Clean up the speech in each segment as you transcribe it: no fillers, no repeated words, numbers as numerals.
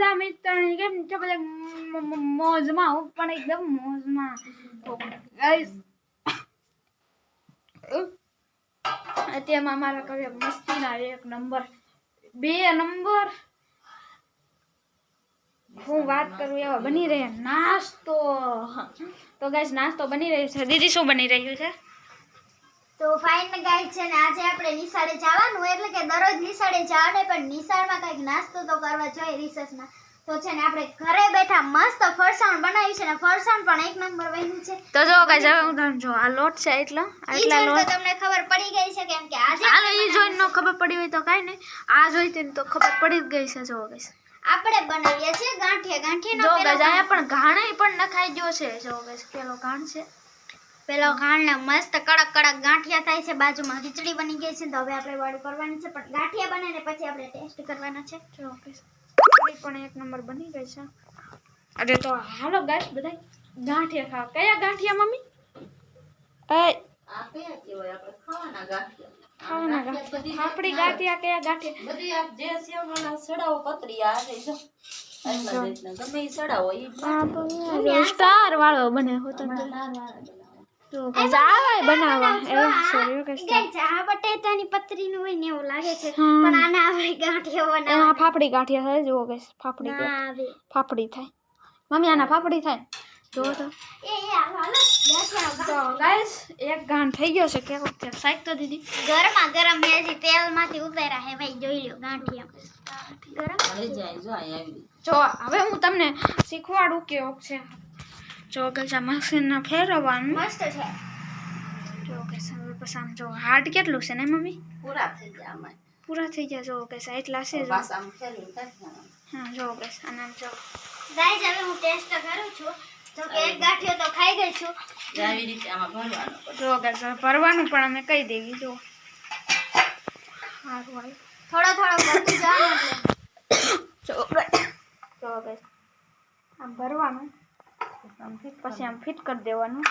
વાલા મિત્રોની કેમ છે બધા મોજમાં હું પણ એકદમ મોજમાં તો ગાઈસ અત્યારમાં મારા કરે મસ્તીના 1 નંબર 2 નંબર હું વાત કરું એવા બની રહે નાસ્તો તો ગાઈસ નાસ્તો બની રહ્યો છે દીદી શું બની રહ્યું છે તો ફાઇન ગાઈસ છે ને આજે આપણે નિશાળે જવાનું એટલે કે દરરોજ નિશાળે જવાને પણ નિશાળમાં કંઈક નાસ્તો તો કરવા જોઈએ રિસર્ચમાં તો છે ને આપણે ઘરે બેઠા મસ્ત ફરસાણ બનાવ્યું છે ને ફરસાણ પણ 1 નંબર બન્યું છે તો જો ગાઈસ હવે હું તમને જો આ લોટ છે આટલા લોટ તો તમને ખબર પડી ગઈ છે કેમ કે આજે હાલો ઈ જોઈને નો ખબર પડી હોય તો કાઈ નહીં આ જોઈતી તો ખબર પડી જ ગઈ છે જો ગાઈસ આપણે બનાવીએ છીએ ગાંઠિયાનો જો ગાઈસ આયા પણ ઘાણે પણ નખાઈ ગયો છે જો ગાઈસ પેલો ઘાણ છે પેલો ઘાણને મસ્ત કડક ગાંઠિયા થાય છે બાજુમાં ખીચડી બની ગઈ છે તો હવે આપણે વાળું કરવાની છે પણ ગાંઠિયા બને ને પછી આપણે ટેસ્ટ કરવાના છે જો ગાઈસ ખીચડી પણ 1 નંબર બની ગઈ છે અરે તો હાલો ગાઈસ બધા ગાંઠિયા ખાવા કયા ગાંઠિયા મમ્મી એ આ કયા કેવાય આપણે ખાવાના ગાંઠિયા ફાફડી ગાંઠિયા કયા ગાંઠિયા બધી આ જે સેવના સડાઓ પતરી આ છે જો એટલા જેટલા ગમે ઈ સડાઓ ઈ સ્ટાર વાળો બને હોતો તો જાવાય બનાવવા એ સોરી કે ગાઈસ આ બટેટાની પતરીનું હોય ને એવું લાગે છે પણ આને આપણે ગાંઠિયા બનાવવા એમાં ફાફડી ગાંઠિયા થાય જો ગાઈસ ફાફડી આવે ફાફડી થાય મમ્મી આના ફાફડી થાય જો તો હાલો તો ગાઈસ એક ગાંઠ થઈ ગયો છે કેવો છે સાઈક તો દીદી ગરમા ગરમ મેજી તેલમાંથી ઉતાર્યા હે ભાઈ જોઈ લ્યો ગાંઠિયા ગરમ આવી જાય જો અહીંયા આવી જો હવે હું તમને શીખવાડું કેવો છે જો ગાઈસ આ મશીનના ફેરવવાનું મસ્ત છે જો ગાઈસ હવે પછી આમ જો હાર્ડ કેટલું છે ને મમ્મી પૂરા થઈ ગયા આમાં પૂરા થઈ ગયા જો ગાઈસ એટલા છે જો બસ આમ ફેરવી નાખવાનું હા જો ગાઈસ અને આમ જો ગાઈસ હવે હું ટેસ્ટ કરું છું તો કે એક ગાંઠિયો તો ખાઈ ગઈ છું આવી રીતે આમાં ભરવાનું જો ગાઈસ હવે ભરવાનું પણ અમે કહી દેવી જો હારું થોડો ભરતું જવાનું જો ગાઈસ આમ ભરવાનું પછી આમ ફિટ કરી દેવાનું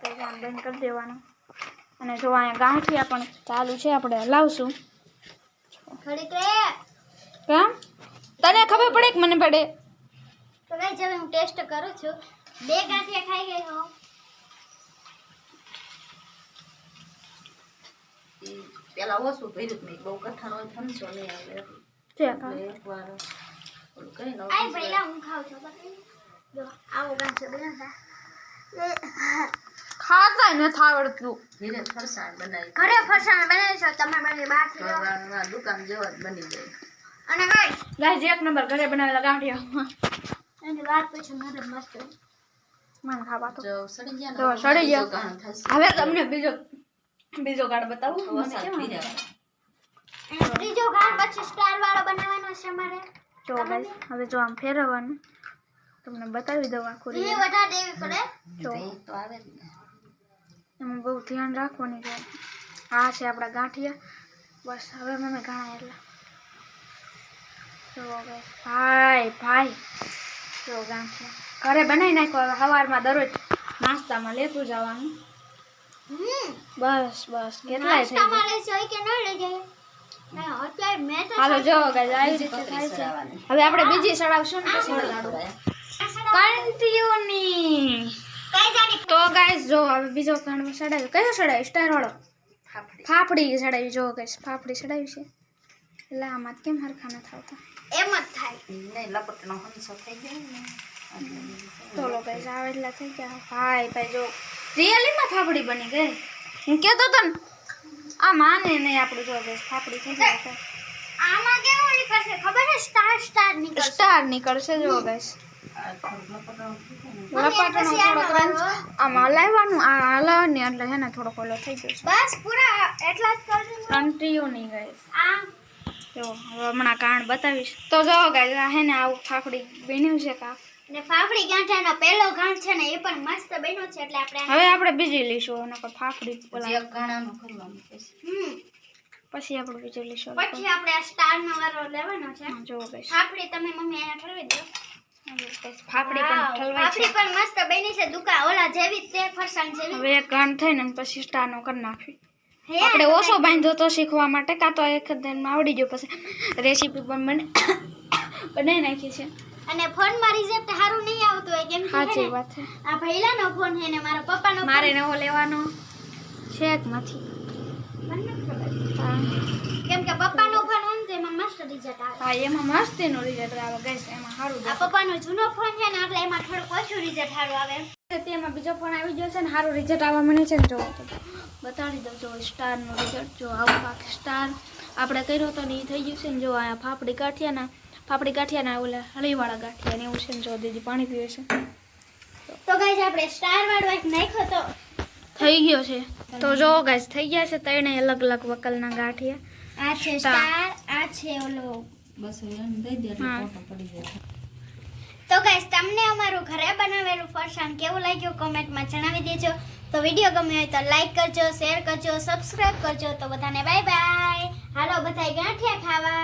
પછી આમ બંધ કરી દેવાનું અને જો અહીંયા ગાંઠિયા પણ ચાલુ છે આપણે હલાવશું થોડીક રે કેમ તને ખબર પડે કે મને પડે તો ગાઈસ હવે હું ટેસ્ટ કરું છું 2 ગાંઠિયા ખાઈ ગઈ હું પેલા ઓછું ભર્યું નહીં બહુ કઠણ હોય થનસો નહીં આવે છે એકવાર ઓલું કરીને આઈ પહેલા હું ખાઉં છું જો આવો ગાંઠિયો બનાવતા ખાતા નથી આવડતું ધીરે ફરસાણ બનાવી ઘરે ફરસાણ બનાવી છો તમે મને બહારથી લો દુકાન જેવા જ બની જાય અને ગાઈસ ગાઈસ 1 નંબર ઘરે બનાવેલા ગાંઠિયા એની વાત પૂછો મારે મસ્ત મને ખાવા તો જો સડી ગયા જો સડી ગયા. ગાણું થશે હવે તમને બીજો કાર્ડ બતાવું મને વરસાદ કેમ પી રહ્યા. અને ત્રીજો ગાંઠ પછી સ્ટાર વાળો બનાવવાનો છે મારે જો ગાઈસ હવે જો આમ ફેરવવાનું તમને બતાવી દઉં આખું એ વધારે દેવી પડે જો ભેજ તો આવે જ ને એમાં બહુ ધ્યાન રાખવાનું છે આ છે આપણા ગાંઠિયા બસ હવે મને ઘણા એટલા જો ગાઈસ ભાઈ જો ગાંઠિયા ઘરે બનાવી નાખો હવે સવારમાં દરરોજ નાસ્તામાં લેતું જવાનું બસ કેટલાય થઈ ગયા નાસ્તામાં લેશે હોય કે ન લઈ જાય ના અત્યારે મેં તો હાલો જો ગાઈસ આવી રીતે થાય છે હવે આપણે બીજી સડાવશું ને પછી લાડુ કન્ટિન્યુની કઈ જાની તો ગાઈસ જો હવે બીજો કાંડ સડાવ્યો કયો સડાવ્યો સ્ટાર વાળો ફાફડી સડાવી જો ગાઈસ ફાફડી સડાવી છે એટલે આમાં કેમ હરખા ન થાવતા એમ જ થાય નહીં લપટનો હંસો થઈ જાય ને તો ગાઈસ આવે એટલા થઈ ગયા ભાઈ જો રિયલીમાં ફાફડી બની ગઈ હું કહેતો તો ને આ માને નહીં આપણું જો ગાઈસ ફાફડી થઈ જાય આમાં કેવું નીકળશે ખબર છે સ્ટાર નીકળશે સ્ટાર નીકળશે જો ગાઈસ આ થોડું લપટનો લપાટનો થોડો ક્રંચ આમાં હલાવવાનું આ હલાવવાની એટલે છે ને થોડોક ઓલો થઈ ગયો છે બસ પૂરા એટલા જ કરજો કન્ટિન્યુ નહીં ગાઈસ આ જો હવે હમણાં કારણ બતાવીશ તો જો ગાઈસ આ હે ને આવું ફાફડી બન્યું છે કા ને ફાફડી ગાંઠાનો પહેલો ગાંઠ છે ને એ પણ મસ્ત બન્યો છે એટલે આપણે હવે આપણે બીજી લઈશું નકર ફાફડી ઓલા એક ગાણાનું કરવાનું પછી પછી આપણે બીજી લઈશું પછી આપણે આ સ્ટારનો વારો લેવાનો છે હા, જો ગાઈસ ફાફડી તમે મમ્મી એને ઠરવી દો ફાફડી પણ ઠલવાય છે ફાફડી પણ મસ્ત બની છે દુકા ઓલા જેવી જ તે ફરસાણ જેવી હવે એક ગાંઠ થઈને પછી સ્ટારનો કરી નાખવી હે આપણે ઓછો બાંધ્યો તો શીખવા માટે કાં તો એક દિનમાં આવડી ગયો પછી રેસીપી પણ મને બનાવી નાખી છે. અને ફોનમાં રિઝલ્ટ સારું નહીં આવતું હોય કેમ કે સાચી હે ને, વાત છે. આ ભૈલાનો ફોન છે ને મારા પપ્પાનો મારે નવો લેવાનો છે એક માંથી. ફોન મને નથી ખબર. હા કેમ કે પપ્પાનો ફોન હોય ને તો એમાં મસ્ત રિઝલ્ટ આવે. હા એમાં મસ્તીનો રિઝલ્ટ આવે ગાઈસ, એમાં સારું આ પપ્પાનો જૂનો ફોન છે ને એટલે એમાં થોડુંક ઓછું રિઝલ્ટ સારું આવે. તેમાં બીજો ફોન આવી ગયો છે ને સારું રિઝલ્ટ આવવા મને છે ને. જો તો બતાડી દઉં, જો સ્ટારનું રિઝલ્ટ જો આવું પાક સ્ટાર આપણે કર્યો તો ને એ થઈ ગયું છે ને. જો આ ફાફડી ગાંઠિયાના ઓલા હળીવાળા ગાંઠિયા ને એવું છે ને. જો દીદી પાણી પીવે છે. તો ગાઈસ આપણે સ્ટાર વાળો એક નાખ્યો તો થઈ ગયો છે. તો જો ગાઈસ થઈ ગયા છે ત્રણેય અલગ અલગ વકલના ગાંઠિયા. આ છે સ્ટાર, આ છે ઓલો. બસ હવે એને દઈ દે એટલે હા. ફોટો પડી જાય. તો ગાઈસ તમને અમારું ઘરે બનાવેલું ફરસાણ કેવું લાગ્યું કોમેન્ટમાં જણાવી દેજો. તો વિડીયો ગમ્યો હોય તો લાઈક કરજો, શેર કરજો, સબસ્ક્રાઇબ કરજો. તો બધાને બાય બાય. હાલો બધાય ગાંઠિયા ખાવા.